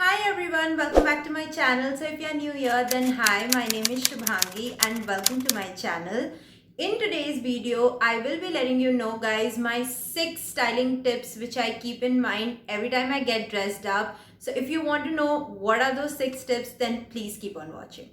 Hi everyone, welcome back to my channel. So if you're new here, then hi, my name is Shubhangi and welcome to my channel. In today's video, I will be letting you know guys my 6 styling tips which I keep in mind every time I get dressed up. So if you want to know what are those 6 tips, then please keep on watching.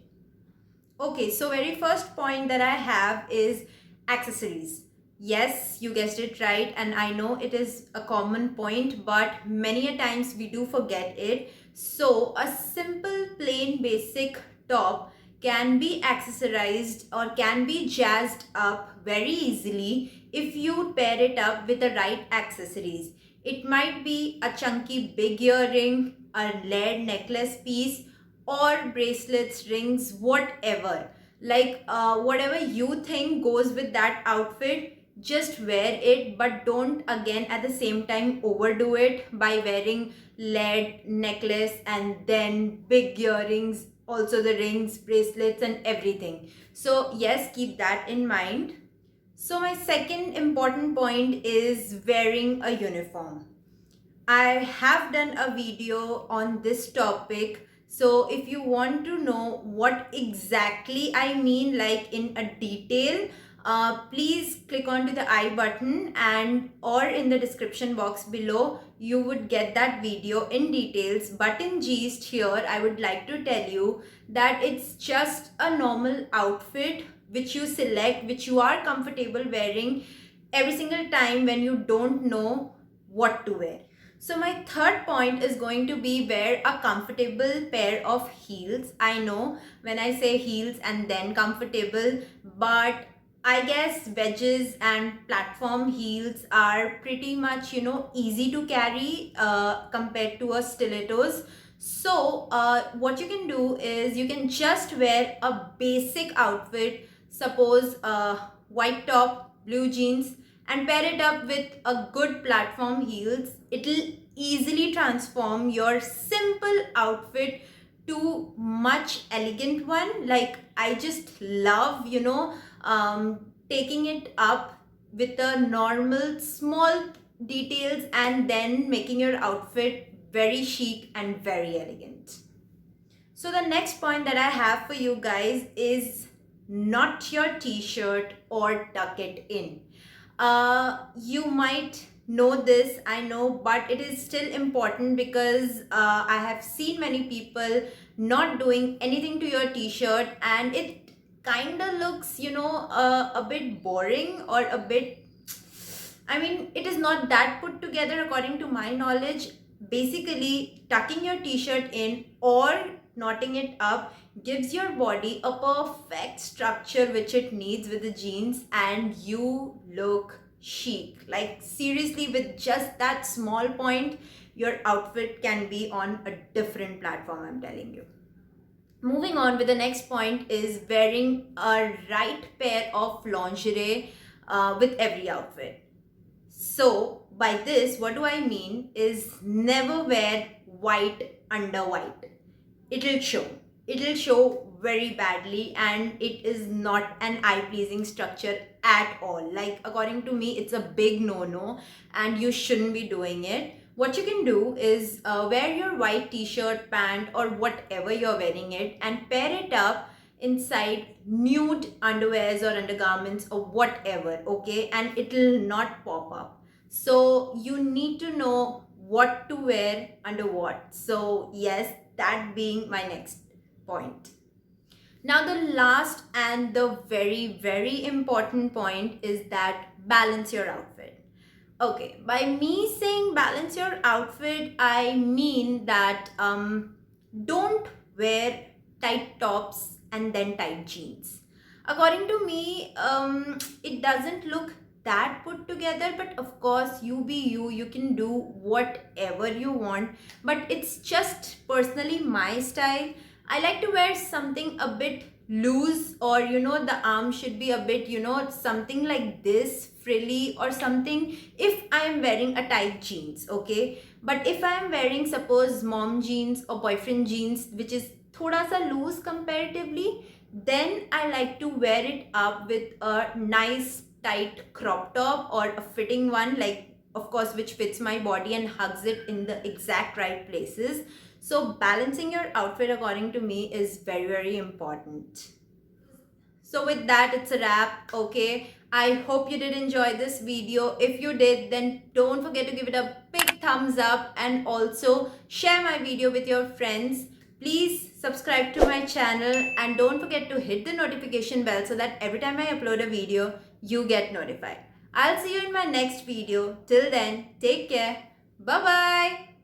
Okay, so very first point that I have is accessories. Yes, you guessed it right, and I know it is a common point, but many a times we do forget it. So a simple plain basic top can be accessorized or can be jazzed up very easily if you pair it up with the right accessories. It might be a chunky big earring, a layered necklace piece, or bracelets, rings, whatever. Whatever you think goes with that outfit, just wear it, but don't again at the same time overdo it by wearing lead necklace and then big earrings, also the rings, bracelets, and everything. So yes, keep that in mind. So my second important point is wearing a uniform. I have done a video on this topic. So if you want to know what exactly I mean, like in a detail, please click onto the I button and or in the description box below, you would get that video in details. But in gist here, I would like to tell you that it's just a normal outfit which you select, which you are comfortable wearing every single time when you don't know what to wear. So my third point is going to be wear a comfortable pair of heels. I know when I say heels and then comfortable, but I guess wedges and platform heels are pretty much, easy to carry compared to a stilettos. So what you can do is you can just wear a basic outfit, suppose a white top, blue jeans, and pair it up with a good platform heels. It'll easily transform your simple outfit to much elegant one. Like I just love, taking it up with the normal small details and then making your outfit very chic and very elegant. So the next point that I have for you guys is knot your t-shirt or tuck it in. You might know this, I know, but it is still important because I have seen many people not doing anything to your t-shirt and it kind of looks, a bit boring or a bit, I mean, it is not that put together according to my knowledge. Basically, tucking your t-shirt in or knotting it up gives your body a perfect structure which it needs with the jeans and you look chic. Like seriously, with just that small point, your outfit can be on a different platform, I'm telling you. Moving on with the next point is wearing a right pair of lingerie with every outfit. So by this, what do I mean is never wear white under white. It'll show. It'll show very badly and it is not an eye-pleasing structure at all. Like according to me, it's a big no-no and you shouldn't be doing it. What you can do is wear your white t-shirt, pant or whatever you're wearing it and pair it up inside nude underwears or undergarments or whatever, okay, and it'll not pop up. So you need to know what to wear under what. So yes, that being my next point. Now the last and the very important point is that balance your outfit. Okay, by me saying balance your outfit, I mean that don't wear tight tops and then tight jeans. According to me, it doesn't look that put together, but of course, you be you, you can do whatever you want. But it's just personally my style. I like to wear something a bit loose, or the arm should be a bit, something like this, frilly or something, if I am wearing a tight jeans, okay. But if I am wearing, suppose, mom jeans or boyfriend jeans, which is thoda sa loose comparatively, then I like to wear it up with a nice tight crop top or a fitting one, like of course which fits my body and hugs it in the exact right places. So balancing your outfit according to me is very, very important. So with that, it's a wrap. Okay, I hope you did enjoy this video. If you did, then don't forget to give it a big thumbs up and also share my video with your friends. Please subscribe to my channel and don't forget to hit the notification bell so that every time I upload a video, you get notified. I'll see you in my next video. Till then, take care. Bye bye.